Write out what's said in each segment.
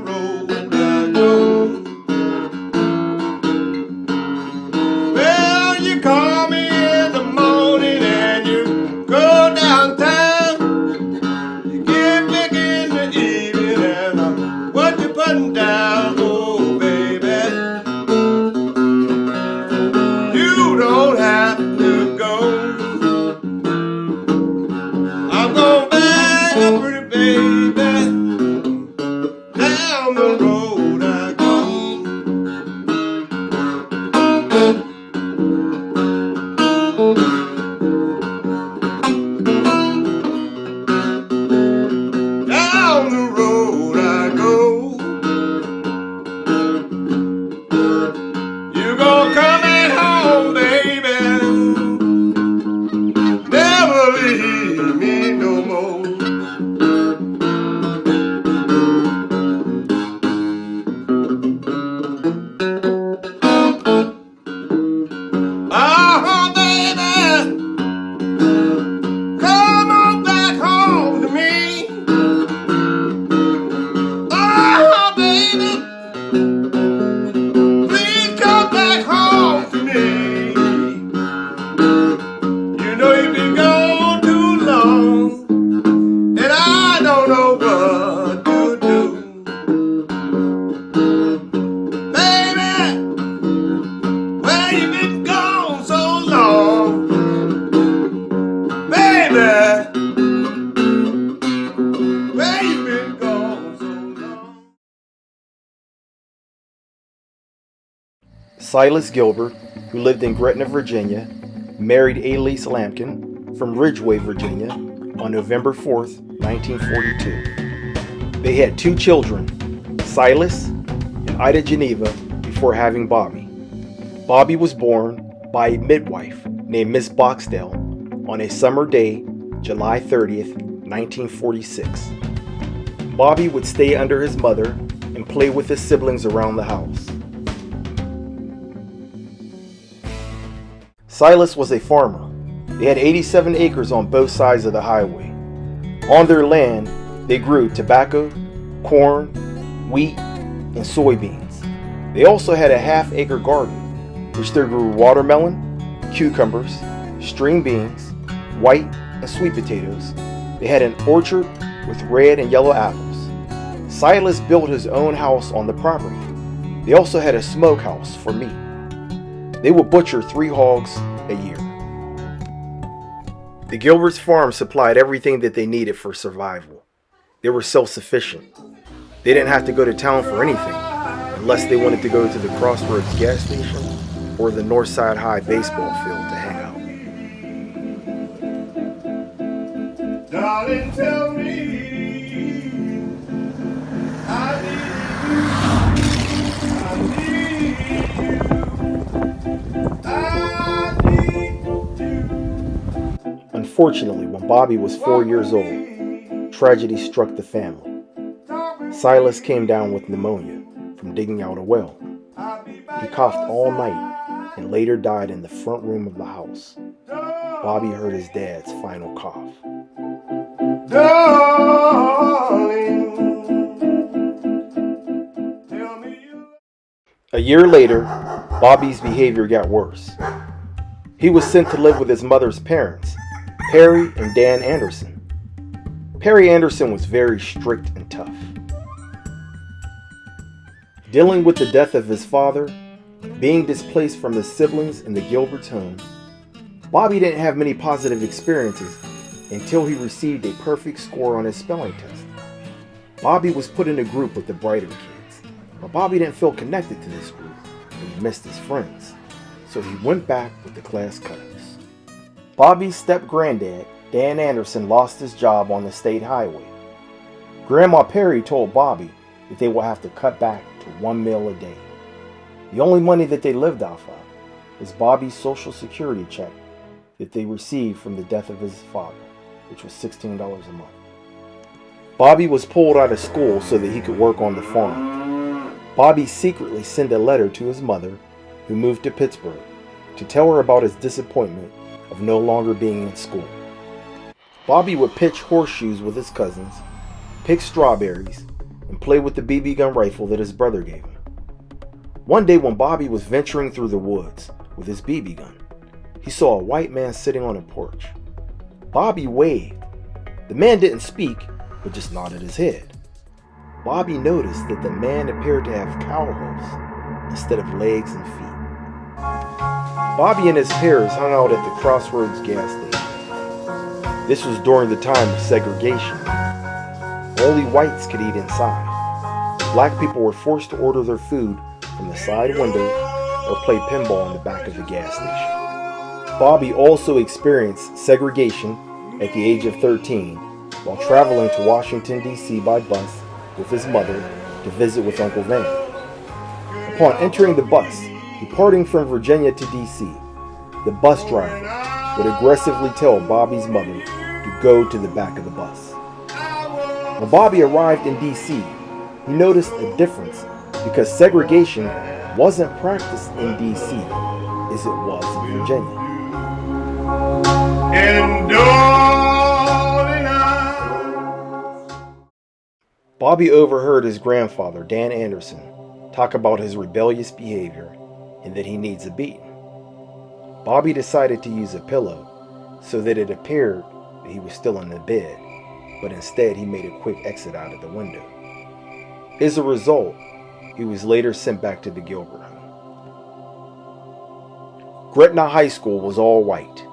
road I go. Well, you call me in the morning and you go downtown. You get back in the evening and what you putting down, oh baby. You don't have to go. I'm gonna bang a pretty baby. Down the road I go. Down the road I go. You gonna come at home, baby. Never leave me no more. Oh, baby, come on back home to me. Oh, baby, please come back home to me. You know you've been gone too long, and I don't know what to do. Baby, where you been gone so long? Baby, where you been gone so long? Silas Gilbert, who lived in Gretna, Virginia, married Alease Lampkin from Ridgeway, Virginia, on November 4th, 1942. They had 2 children, Silas and Ida Geneva, before having Bobby. Bobby was born by a midwife named Miss Boxdale on a summer day, July 30th, 1946. Bobby would stay under his mother and play with his siblings around the house. Silas was a farmer. They had 87 acres on both sides of the highway. On their land, they grew tobacco, corn, wheat, and soybeans. They also had a half-acre garden, which they grew watermelon, cucumbers, string beans, white and sweet potatoes. They had an orchard with red and yellow apples. Silas built his own house on the property. They also had a smokehouse for meat. They would butcher 3 hogs a year. The Gilberts' farm supplied everything that they needed for survival. They were self-sufficient. They didn't have to go to town for anything, unless they wanted to go to the Crossroads gas station or the Northside High baseball field to hang out. Darling, tell me I need you. Unfortunately, when Bobby was 4 years old, tragedy struck the family. Silas came down with pneumonia from digging out a well. He coughed all night and later died in the front room of the house. Bobby heard his dad's final cough. Darling, tell me you. A year later, Bobby's behavior got worse. He was sent to live with his mother's parents, Perry and Dan Anderson. Perry Anderson was very strict and tough. Dealing with the death of his father, being displaced from his siblings in the Gilberts' home, Bobby didn't have many positive experiences until he received a perfect score on his spelling test. Bobby was put in a group with the brighter kids, but Bobby didn't feel connected to this group and he missed his friends, so he went back with the class cutoffs. Bobby's step-granddad, Dan Anderson, lost his job on the state highway. Grandma Perry told Bobby that they will have to cut back to 1 meal a day. The only money that they lived off of was Bobby's Social Security check that they received from the death of his father, which was $16 a month. Bobby was pulled out of school so that he could work on the farm. Bobby secretly sent a letter to his mother, who moved to Pittsburgh, to tell her about his disappointment of no longer being in school. Bobby would pitch horseshoes with his cousins, pick strawberries, and play with the BB gun rifle that his brother gave him. One day when Bobby was venturing through the woods with his BB gun, he saw a white man sitting on a porch. Bobby waved. The man didn't speak, but just nodded his head. Bobby noticed that the man appeared to have cow hooves instead of legs and feet. Bobby and his peers hung out at the Crossroads gas station. This was during the time of segregation. Only whites could eat inside. Black people were forced to order their food from the side windows or play pinball in the back of the gas station. Bobby also experienced segregation at the age of 13 while traveling to Washington, D.C. by bus with his mother to visit with Uncle Van. Upon entering the bus, departing from Virginia to D.C., the bus driver would aggressively tell Bobby's mother to go to the back of the bus. When Bobby arrived in D.C., he noticed a difference because segregation wasn't practiced in D.C. as it was in Virginia. Bobby overheard his grandfather, Dan Anderson, talk about his rebellious behavior and that he needs a beating. Bobby decided to use a pillow so that it appeared that he was still in the bed, but instead he made a quick exit out of the window. As a result, he was later sent back to the Gilbert home. Gretna High School was all white.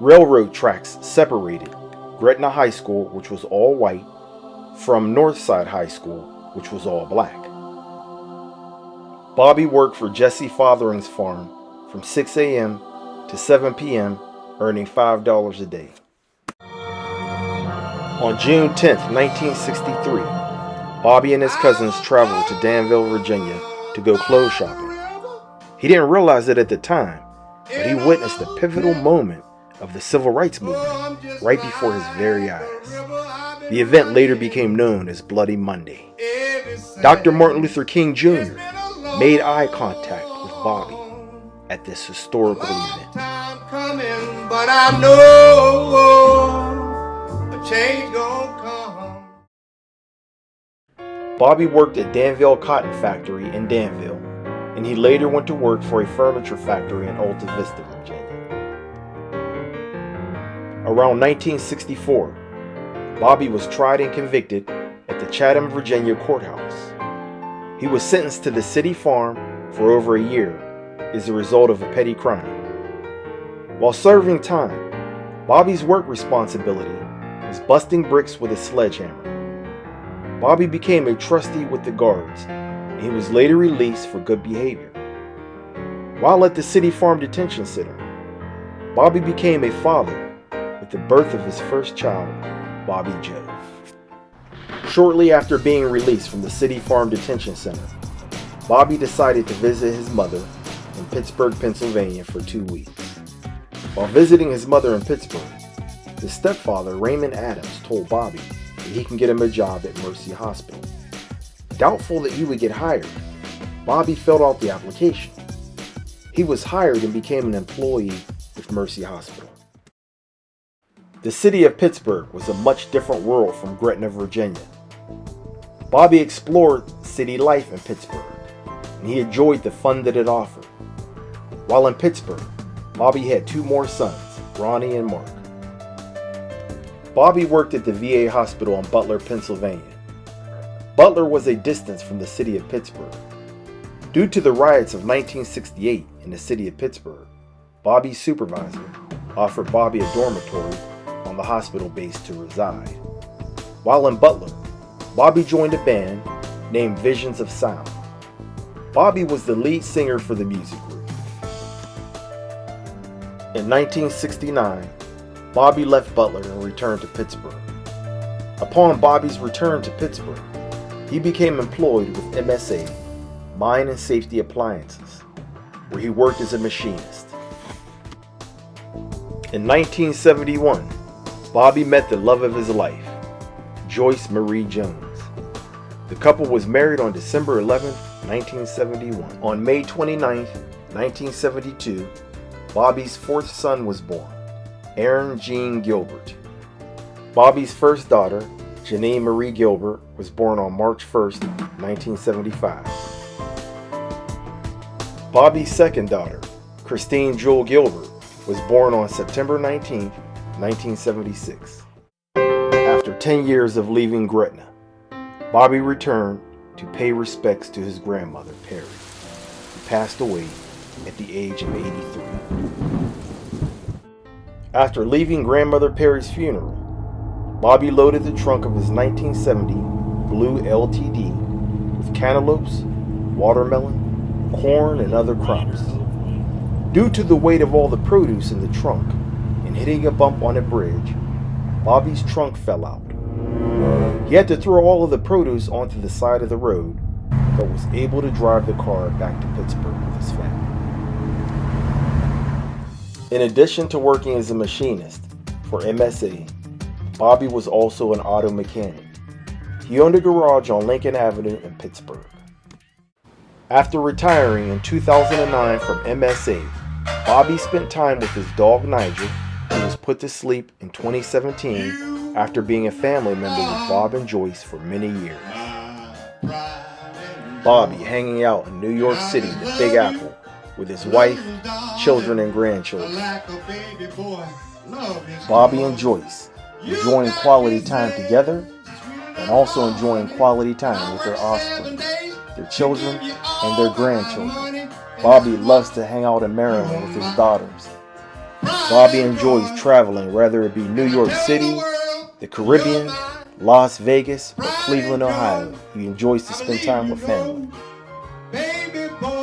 Railroad tracks separated Gretna High School, which was all white, from Northside High School, which was all black. Bobby worked for Jesse Fothering's farm from 6 a.m. to 7 p.m., earning $5 a day. On June 10, 1963, Bobby and his cousins traveled to Danville, Virginia to go clothes shopping. He didn't realize it at the time, but he witnessed a pivotal moment of the Civil Rights Movement right before his very eyes. The event later became known as Bloody Monday. Dr. Martin Luther King Jr. made eye contact with Bobby at this historical event. But I know a change gonna come. Bobby worked at Danville Cotton Factory in Danville, and he later went to work for a furniture factory in Alta Vista, Virginia. Around 1964, Bobby was tried and convicted at the Chatham, Virginia courthouse. He was sentenced to the city farm for over a year as a result of a petty crime. While serving time, Bobby's work responsibility was busting bricks with a sledgehammer. Bobby became a trustee with the guards, and he was later released for good behavior. While at the City Farm Detention Center, Bobby became a father with the birth of his first child, Bobby Joe. Shortly after being released from the City Farm Detention Center, Bobby decided to visit his mother in Pittsburgh, Pennsylvania for 2 weeks. While visiting his mother in Pittsburgh, his stepfather, Raymond Adams, told Bobby that he can get him a job at Mercy Hospital. Doubtful that he would get hired, Bobby filled out the application. He was hired and became an employee with Mercy Hospital. The city of Pittsburgh was a much different world from Gretna, Virginia. Bobby explored city life in Pittsburgh, and he enjoyed the fun that it offered. While in Pittsburgh, Bobby had 2 more sons, Ronnie and Mark. Bobby worked at the VA hospital in Butler, Pennsylvania. Butler was a distance from the city of Pittsburgh. Due to the riots of 1968 in the city of Pittsburgh, Bobby's supervisor offered Bobby a dormitory on the hospital base to reside. While in Butler, Bobby joined a band named Visions of Sound. Bobby was the lead singer for the music group. In 1969, Bobby left Butler and returned to Pittsburgh. Upon Bobby's return to Pittsburgh, he became employed with MSA, Mine and Safety Appliances, where he worked as a machinist. In 1971, Bobby met the love of his life, Joyce Marie Jones. The couple was married on December 11, 1971. On May 29, 1972, Bobby's 4th son was born, Aaron Jean Gilbert. Bobby's first daughter, Janine Marie Gilbert, was born on March 1st, 1975. Bobby's second daughter, Christine Jewel Gilbert, was born on September 19, 1976. After 10 years of leaving Gretna, Bobby returned to pay respects to his grandmother, Perry, who passed away at the age of 83. After leaving grandmother Perry's funeral, Bobby loaded the trunk of his 1970 blue LTD with cantaloupes, watermelon, corn, and other crops. Due to the weight of all the produce in the trunk and hitting a bump on a bridge, Bobby's trunk fell out. He had to throw all of the produce onto the side of the road, but was able to drive the car back to Pittsburgh with his family. In addition to working as a machinist for MSA, Bobby was also an auto mechanic. He owned a garage on Lincoln Avenue in Pittsburgh. After retiring in 2009 from MSA, Bobby spent time with his dog Nigel, who was put to sleep in 2017 after being a family member with Bob and Joyce for many years. Bobby hanging out in New York City, the Big Apple, with his wife, children, and grandchildren. Bobby and Joyce enjoying quality time together and also enjoying quality time with their offspring, their children, and their grandchildren. Bobby loves to hang out in Maryland with his daughters. Bobby enjoys traveling, whether it be New York City, the Caribbean, Las Vegas, or Cleveland, Ohio. He enjoys to spend time with family.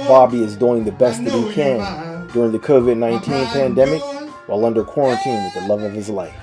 Bobby is doing the best that he can during the COVID-19 pandemic while under quarantine with the love of his life.